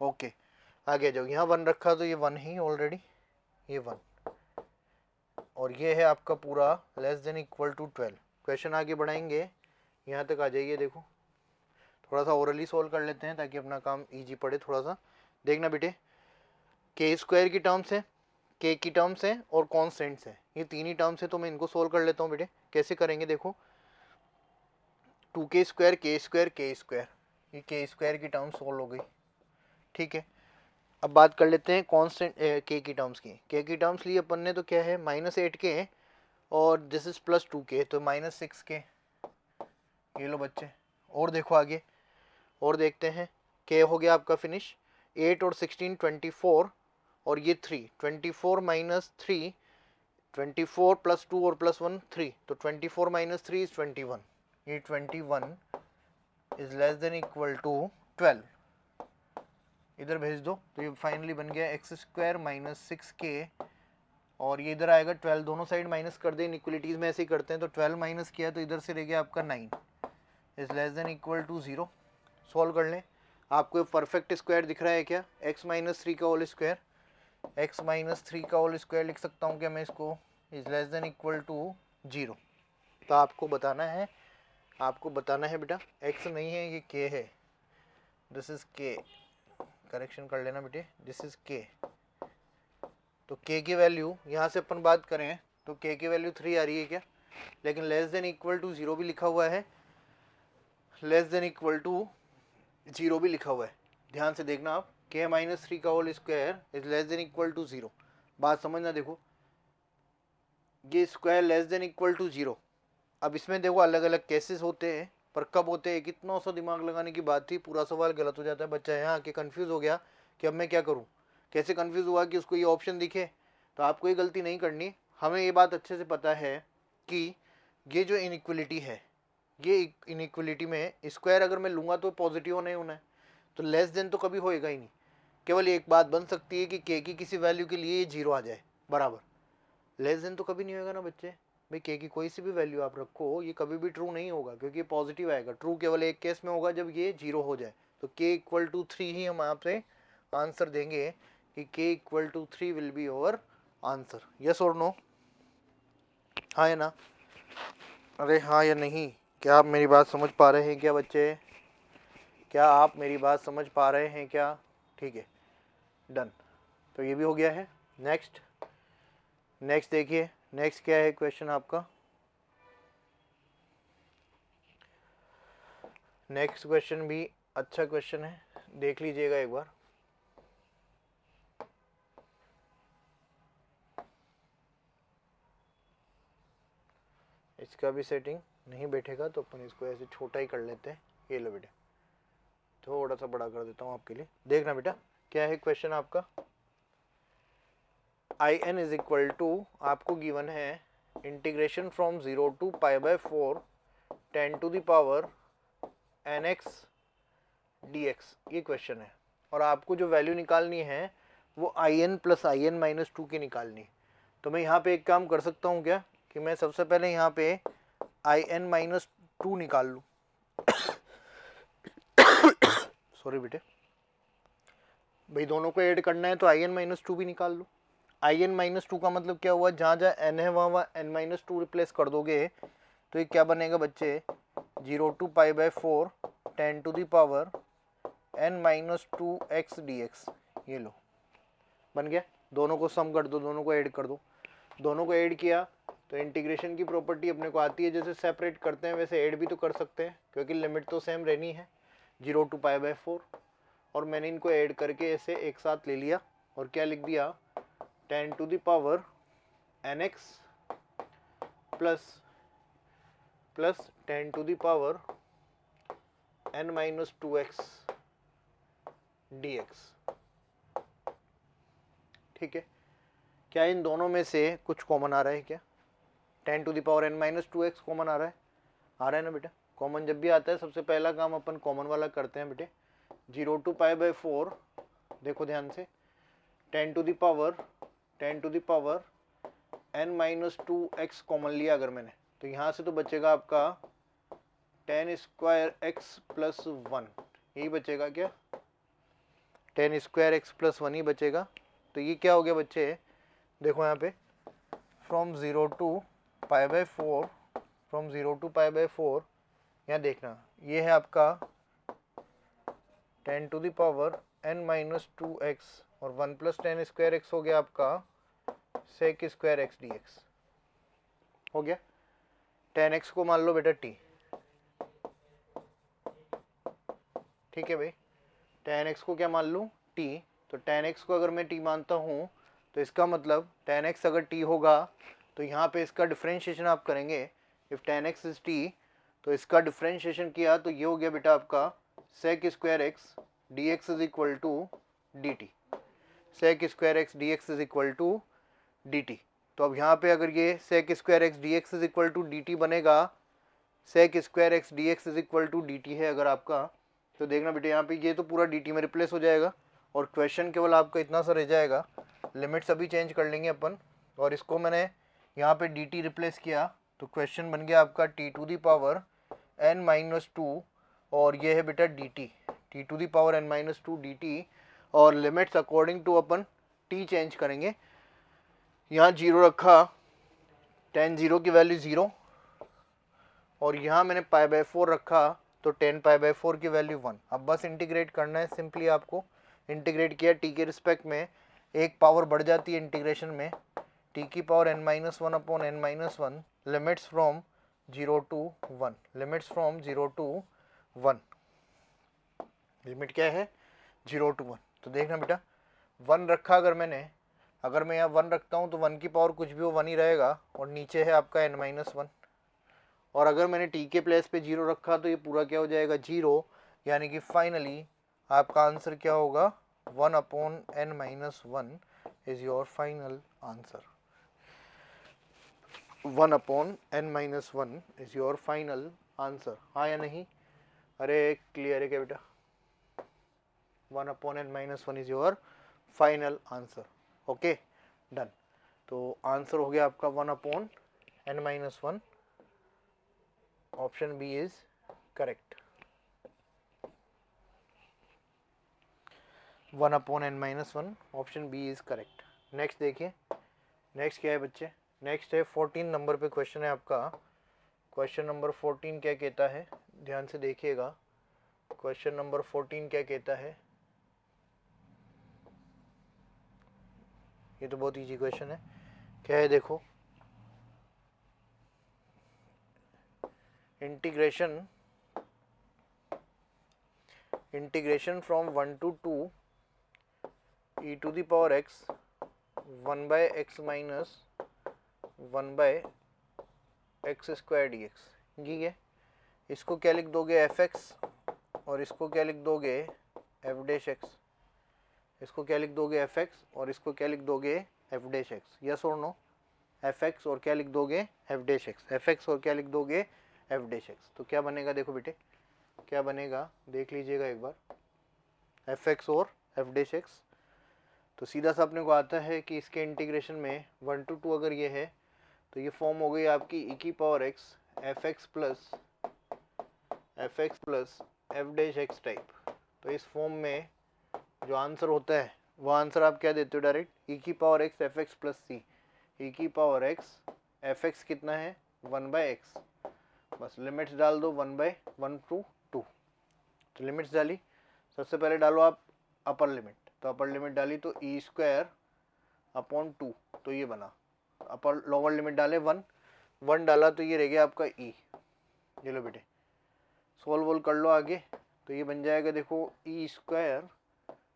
ओके आगे जाओ, यहाँ 1 रखा तो ये 1 ही ऑलरेडी, ये 1, और ये है आपका पूरा less than equal to 12। Question आगे बढ़ाएंगे, यहाँ तक आ जाइए, देखो थोड़ा सा ओरली सोल्व कर लेते हैं ताकि अपना काम इजी पड़े थोड़ा सा। देखना बेटे, के स्क्वायर की टर्म्स है, के की टर्म्स है और कॉन्स्टेंट्स है, ये तीन ही टर्म्स है, तो मैं इनको सोल्व कर लेता हूँ बेटे। कैसे करेंगे देखो, 2k स्क्वायर के स्क्वायर के स्क्वायर, ये के स्क्वायर की टर्म्स सोल्व हो गई, ठीक है। अब बात कर लेते हैं कांस्टेंट के की टर्म्स की, के की टर्म्स ली अपन ने तो क्या है -8k और दिस इज +2k तो -6k, ये लो बच्चे। और देखो आगे और देखते हैं, के हो गया आपका फिनिश, 8 और 16 24, और ये 3 24 माइनस 3 24 +2 और +1 3, तो 24 माइनस 3 इज 21, ये 21 is less than equal to 12, इधर भेज दो तो ये फाइनली बन गया एक्स स्क्वायर माइनस 6k, और ये इधर आएगा 12, दोनों साइड माइनस कर दे, इनइक्वलिटीज में ऐसे ही करते हैं, तो 12 माइनस किया तो इधर से रह गया आपका 9 is less than equal to 0। Solve कर लें, आपको परफेक्ट स्क्वायर दिख रहा है क्या, x-3 का होल स्क्वायर, x-3 का होल स्क्वायर लिख सकता हूँ क्या मैं इसको, is less than equal to 0। तो आपको बताना है, आपको बताना है बेटा, x नहीं है ये k है, दिस इज k, करेक्शन कर लेना बेटे, दिस इज k। तो k की वैल्यू यहाँ से अपन बात करें तो k की वैल्यू 3 आ रही है क्या, लेकिन लेस देन इक्वल टू 0 भी लिखा हुआ है, लेस देन इक्वल टू 0 भी लिखा हुआ है। ध्यान से देखना आप, k माइनस 3 का whole square is less than equal to 0। बात समझना, देखो ये square less than equal to 0। अब इसमें देखो अलग अलग केसेस होते हैं, पर कब होते हैं, कितना सा दिमाग लगाने की बात थी, पूरा सवाल गलत हो जाता है। बच्चा यहाँ आके कंफ्यूज हो गया कि अब मैं क्या करूँ, कैसे कंफ्यूज हुआ कि उसको ये ऑप्शन दिखे। तो आपको ये गलती नहीं करनी। हमें ये बात अच्छे से पता है कि ये जो इनइक्वलिटी है, ये इनइक्वलिटी में स्क्वायर अगर मैं लूँगा तो पॉजिटिव होना ही होना है, तो लेस देन तो कभी होएगा ही नहीं। केवल एक बात बन सकती है कि के की किसी वैल्यू के लिए ये 0 आ जाए बराबर, लेस देन तो कभी नहीं होगा ना बच्चे। भाई के की कोई सी भी वैल्यू आप रखो, ये कभी भी ट्रू नहीं होगा, क्योंकि ये पॉजिटिव आएगा। ट्रू केवल एक केस में होगा, जब ये 0 हो जाए। तो k इक्वल टू 3 ही हम आपसे आंसर देंगे कि k equal to 3 will be over answer. Yes और नो, हाँ या ना, अरे हाँ या नहीं, क्या आप मेरी बात समझ पा रहे हैं क्या बच्चे, क्या आप मेरी बात समझ पा रहे हैं क्या? ठीक है, डन। तो ये भी हो गया है। नेक्स्ट देखिए, नेक्स्ट क्या है क्वेश्चन आपका। नेक्स्ट क्वेश्चन भी अच्छा क्वेश्चन है, देख लीजिएगा एक बार। इसका भी सेटिंग नहीं बैठेगा तो अपन इसको ऐसे छोटा ही कर लेते हैं। ये लो बेटा, थोड़ा सा बड़ा कर देता हूँ आपके लिए। देखना बेटा, क्या है क्वेश्चन आपका। I n is equal to, आपको गिवन है integration from 0 to π/4 10 to the power nx dx, ये क्वेश्चन है। और आपको जो वैल्यू निकालनी है वो I n plus I n minus 2 की निकालनी। तो मैं यहाँ पे एक काम कर सकता हूँ क्या, कि मैं सबसे पहले यहाँ पे आई एन माइनस 2 निकाल लूँ। सॉरी बेटे, भाई दोनों को ऐड करना है तो आई एन माइनस 2 भी निकाल लो। आई एन माइनस 2 का मतलब क्या हुआ, जहाँ जहाँ एन है वहाँ एन माइनस 2 रिप्लेस कर दोगे तो ये क्या बनेगा बच्चे, 0 to π/4 10 to the power n minus 2x dx। ये लो, बन गया। दोनों को सम कर दो, दोनों को ऐड कर दो। दोनों को ऐड किया तो इंटीग्रेशन की प्रॉपर्टी अपने को आती है, जैसे सेपरेट करते हैं वैसे ऐड भी तो कर सकते हैं, क्योंकि लिमिट तो सेम रहनी है 0 टू π/4। और मैंने इनको ऐड करके ऐसे एक साथ ले लिया और क्या लिख दिया, 10 to the power nx plus 10 to the power n minus 2x dx। ठीक है, क्या इन दोनों में से कुछ कॉमन आ रहा है क्या? 10 to the power n minus 2x common आ रहा है ना बेटा। कॉमन जब भी आता है सबसे पहला काम अपन कॉमन वाला करते हैं बेटे। 0 टू π/4, देखो ध्यान से, 10 to the power n minus 2x common लिया अगर मैंने, तो यहाँ से तो बचेगा आपका 10 स्क्वायर x प्लस 1, यही बचेगा क्या, 10 स्क्वायर x प्लस 1 ही बचेगा। तो ये क्या हो गया बच्चे, देखो यहाँ पे फ्रॉम 0 टू π/4, फ्रॉम 0 टू π/4, यहाँ देखना ये है आपका 10 to the power n minus 2x और 1 प्लस 10 स्क्वायर x हो गया आपका सेक स्क्वायर x dx हो गया। 10x को मान लो बेटा t, ठीक है भाई, 10x को क्या मान लूँ, t। तो 10x को अगर मैं t मानता हूँ तो इसका मतलब 10x अगर t होगा तो यहाँ पे इसका डिफरेंशिएशन आप करेंगे। इफ 10x इज t, तो इसका डिफरेंशिएशन किया तो ये हो गया बेटा आपका sec square x dx is equal to dt। Sec square x dx is equal to dt। तो अब यहाँ पे अगर ये sec square x dx is equal to dt बनेगा, sec square x dx is equal to dt है अगर आपका, तो देखना बेटे यहाँ पे ये तो पूरा dt में रिप्लेस हो जाएगा और क्वेश्चन केवल आपका इतना सा रह जाएगा। लिमिट्स अभी चेंज कर लेंगे अपन, और इसको मैंने यहाँ पे dt रिप्लेस किया तो क्वेश्चन बन गया आपका t to the power n minus 2 और ये है बेटा dt, t to the power n minus 2 dt। और लिमिट्स अकॉर्डिंग टू अपन t चेंज करेंगे। यहाँ 0 रखा, tan 0 की वैल्यू 0, और यहाँ मैंने π/4 रखा तो 10 π/4 की वैल्यू 1। अब बस इंटीग्रेट करना है सिंपली, आपको इंटीग्रेट किया t के रिस्पेक्ट में, एक पावर बढ़ जाती है इंटीग्रेशन में, टी की पावर n minus one upon n minus one, limits from 0 to 1, limits from 0 to 1, limit क्या है 0 टू 1। तो देखना बेटा 1 रखा अगर मैंने, अगर मैं यहाँ 1 रखता हूँ तो 1 की पावर कुछ भी हो 1 ही रहेगा, और नीचे है आपका n माइनस वन। और अगर मैंने t के प्लेस पे 0 रखा तो ये पूरा क्या हो जाएगा 0, यानी कि फाइनली आपका आंसर क्या होगा 1 upon n minus one is your final answer. 1 upon n minus one is your final answer, हाँ या नहीं? अरे क्लियर है क्या बेटा? 1 upon n minus one is your final answer. Okay done. तो आंसर हो गया आपका 1 upon n minus one, option B is correct. 1 upon n minus one, option B is correct. Next देखिए, नेक्स्ट क्या है बच्चे? नेक्स्ट है 14 नंबर पे क्वेश्चन है आपका। क्वेश्चन नंबर 14 क्या कहता है, ध्यान से देखिएगा। क्वेश्चन नंबर 14 क्या कहता है? ये तो बहुत इजी क्वेश्चन है। क्या है देखो, integration from 1 to 2 e to the power x 1 by x minus 1 by x square D x, ठीक है। इसको क्या लिख दोगे एफ एक्स, और इसको क्या लिख दोगे एफ डैश एक्स। इसको क्या लिख दोगे एफ एक्स, और इसको क्या लिख दोगे एफ डैश एक्स। यस और नो? एफ एक्स और क्या लिख दोगे F dash x, f x और क्या लिख दोगे एफ डैश एक्स। तो क्या बनेगा देखो बेटे, क्या बनेगा देख लीजिएगा एक बार, एफ एक्स और एफ डैश एक्स। तो सीधा सा अपने को आता है कि इसके इंटीग्रेशन में 1 to 2 अगर ये है तो ये फॉर्म हो गई आपकी ई की power x f x plus F dash x type. तो इस फॉर्म में जो आंसर होता है वो आंसर आप क्या देते हो डायरेक्ट, ई की power x f x plus C. E की पावर एक्स एफ एक्स कितना है 1 बाय एक्स, बस लिमिट्स डाल दो 1/1 to 2। तो लिमिट्स डाली, सबसे पहले डालो आप अपर लिमिट, तो अपर लिमिट डाली तो ई स्क्वायर अपॉन 2, तो ये बना। अपर लोअर लिमिट डाले 1 डाला तो ये रह गया आपका ई। ये लो बेटे सोल्व कर लो आगे, तो ये बन जाएगा देखो e square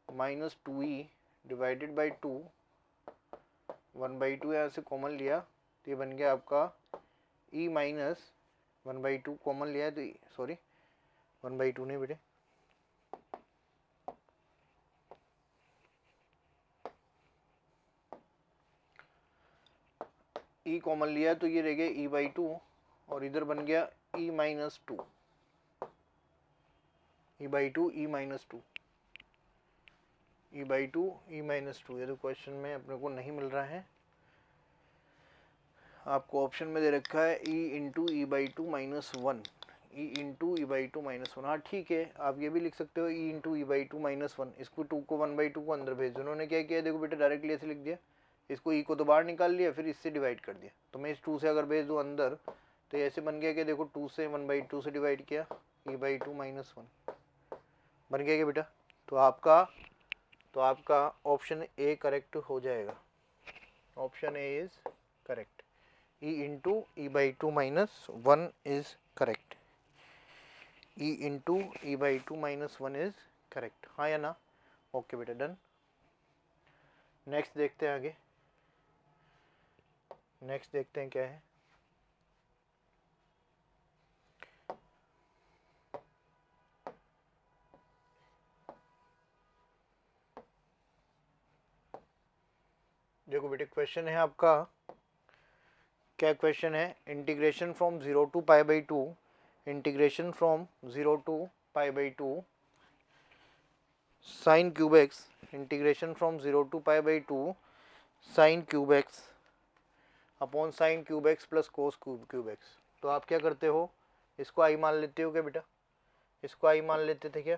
minus 2e divided by 2, 1/2 यहाँ से कॉमन लिया तो ये बन गया आपका e माइनस 1/2 कॉमन लिया है तो सॉरी 1/2 नहीं बेटे, e कॉमन लिया तो ये रह गया e/2 और इधर बन गया e minus 2, e/2 e minus 2, e/2 e minus 2। ये तो क्वेश्चन में अपने को नहीं मिल रहा है, आपको ऑप्शन में दे रखा है e into e/2 minus one, e into e/2 minus one. हाँ ठीक है, आप ये भी लिख सकते हो e into e/2 minus one. इसको 2 को 1/2 को अंदर भेज दो। उन्होंने क्या किया देखो बेटा डायरेक्टली ऐसे लिख दिया, इसको e को तो बाहर निकाल लिया फिर इससे डिवाइड कर दिया। तो मैं इस 2 से अगर भेज दूँ अंदर तो ऐसे बन गया कि देखो 2 से 1/2 से डिवाइड किया e/2 माइनस वन बन गया क्या बेटा? तो आपका ऑप्शन ए करेक्ट हो जाएगा, option A is correct, e into e/2 minus one is correct, e into e/2 minus one is correct, हाँ या ना? ओके बेटा डन। नेक्स्ट देखते हैं आगे, नेक्स्ट देखते हैं क्या है। देखो बेटे क्वेश्चन है आपका, क्या क्वेश्चन है, integration from 0 to π/2, integration from 0 to π/2 sine cube x, integration from 0 to π/2 sine cube x upon sine cube x plus cos cube x. तो आप क्या करते हो, इसको आई मान लेते हो क्या बेटा? इसको आई मान लेते थे क्या?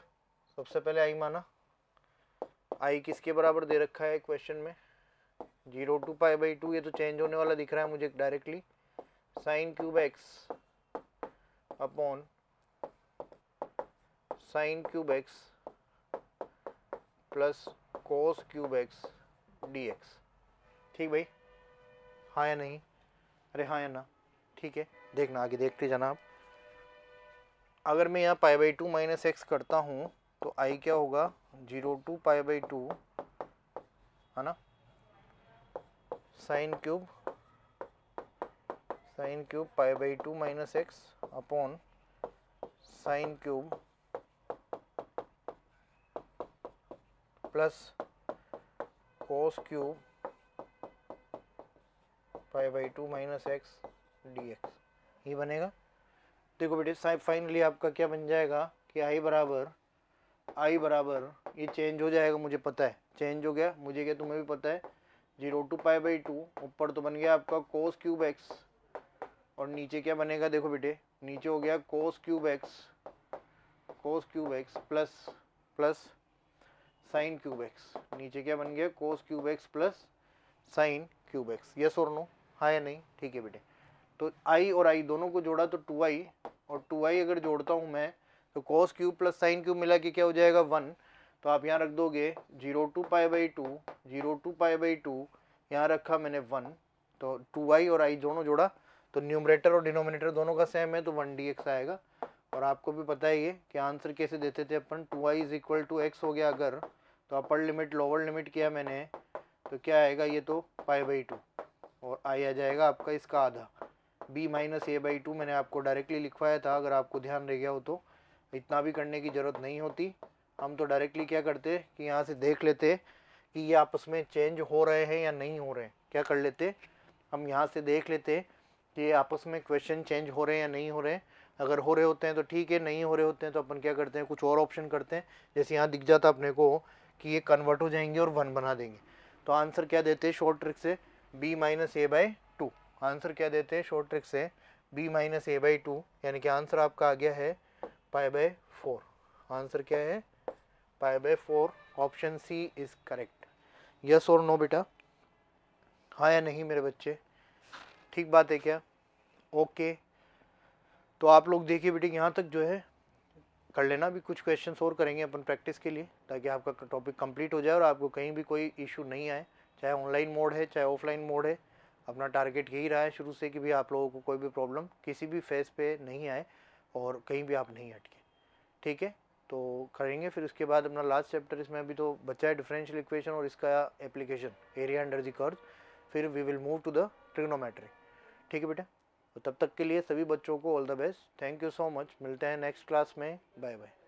सबसे पहले आई माना, आई किसके बराबर दे रखा है क्वेश्चन में 0 to π/2, ये तो चेंज होने वाला दिख रहा है मुझे directly, sign cube x upon sine cube x plus cos cube x d x. ठीक भाई, हाँ या नहीं, अरे हाँ या ना, ठीक है। देखना आगे देखते जाना आप। अगर मैं यहाँ pi by two minus x करता हूँ तो आई क्या होगा, 0 to पाई बाई टू, है ना, sine cube pi by two minus x upon sine cube plus cos cube pi by two minus x d x, ये बनेगा। देखो बेटे फाइनली आपका क्या बन जाएगा कि आई बराबर ये चेंज हो जाएगा, मुझे पता है चेंज हो गया, मुझे क्या तुम्हें भी पता है, 0 to पाई बाई टू, ऊपर तो बन गया आपका कोस क्यूब एक्स, और नीचे क्या बनेगा, देखो बेटे नीचे हो गया कोस cube x plus sign cube x, नीचे क्या बन गया कोस cube x plus sign cube x. Yes और नो, हाँ या नहीं, ठीक है बेटे। तो आई और आई दोनों को जोड़ा तो 2i, और 2i अगर जोड़ता हूँ मैं तो cos cube plus sine cube मिला के क्या हो जाएगा 1, तो आप यहाँ रख दोगे 0 to पाई बाई टू, यहाँ रखा मैंने 1, तो 2i और i दोनों जोड़ा तो न्यूमरेटर और डिनोमिनेटर दोनों का सेम है तो 1dx आएगा। और आपको भी पता है ये कि आंसर कैसे देते थे अपन, 2i is equal to x हो गया अगर, तो अपर लिमिट लोअर लिमिट किया मैंने, तो क्या आएगा ये तो पाई बाई टू, और आई आ जाएगा आपका इसका आधा, b minus A by two मैंने आपको डायरेक्टली लिखवाया था, अगर आपको ध्यान रह गया हो तो इतना भी करने की ज़रूरत नहीं होती। हम तो डायरेक्टली क्या करते कि यहाँ से देख लेते कि ये आपस में चेंज हो रहे हैं या नहीं हो रहे हैं, क्या कर लेते हम यहाँ से देख लेते कि ये आपस में क्वेश्चन चेंज हो रहे हैं या नहीं हो रहे हैं। अगर हो रहे होते हैं तो ठीक है, नहीं हो रहे होते हैं तो अपन क्या करते हैं, कुछ और ऑप्शन करते हैं। जैसे यहाँ दिख जाता अपने को कि ये कन्वर्ट हो जाएंगे और 1 बना देंगे, तो आंसर क्या देते हैं शॉर्ट ट्रिक से, b minus A by two. Answer क्या देते हैं शॉर्ट ट्रिक से, b minus A by two, यानी कि आंसर आपका आ गया है पाई बाई फोर। आंसर क्या है, pi by four. Option C is correct. Yes और नो बेटा, हाँ या नहीं मेरे बच्चे, ठीक बात है क्या, ओके। तो आप लोग देखिए बेटे यहाँ तक जो है कर लेना, भी कुछ क्वेश्चंस और करेंगे अपन प्रैक्टिस के लिए, ताकि आपका टॉपिक कंप्लीट हो जाए और आपको कहीं भी कोई इशू नहीं आए, चाहे ऑनलाइन मोड है चाहे ऑफलाइन मोड है। अपना टारगेट यही रहा है शुरू से कि भी आप लोगों को कोई भी प्रॉब्लम किसी भी फेज पे नहीं आए और कहीं भी आप नहीं अटके, ठीक है। तो करेंगे फिर उसके बाद अपना लास्ट चैप्टर, इसमें अभी तो बचा है डिफरेंशियल इक्वेशन और इसका application area under the curve, फिर we will move to the trigonometry, ठीक है बेटा। तो तब तक के लिए सभी बच्चों को all the best, thank you so much, मिलते हैं नेक्स्ट क्लास में, बाय बाय।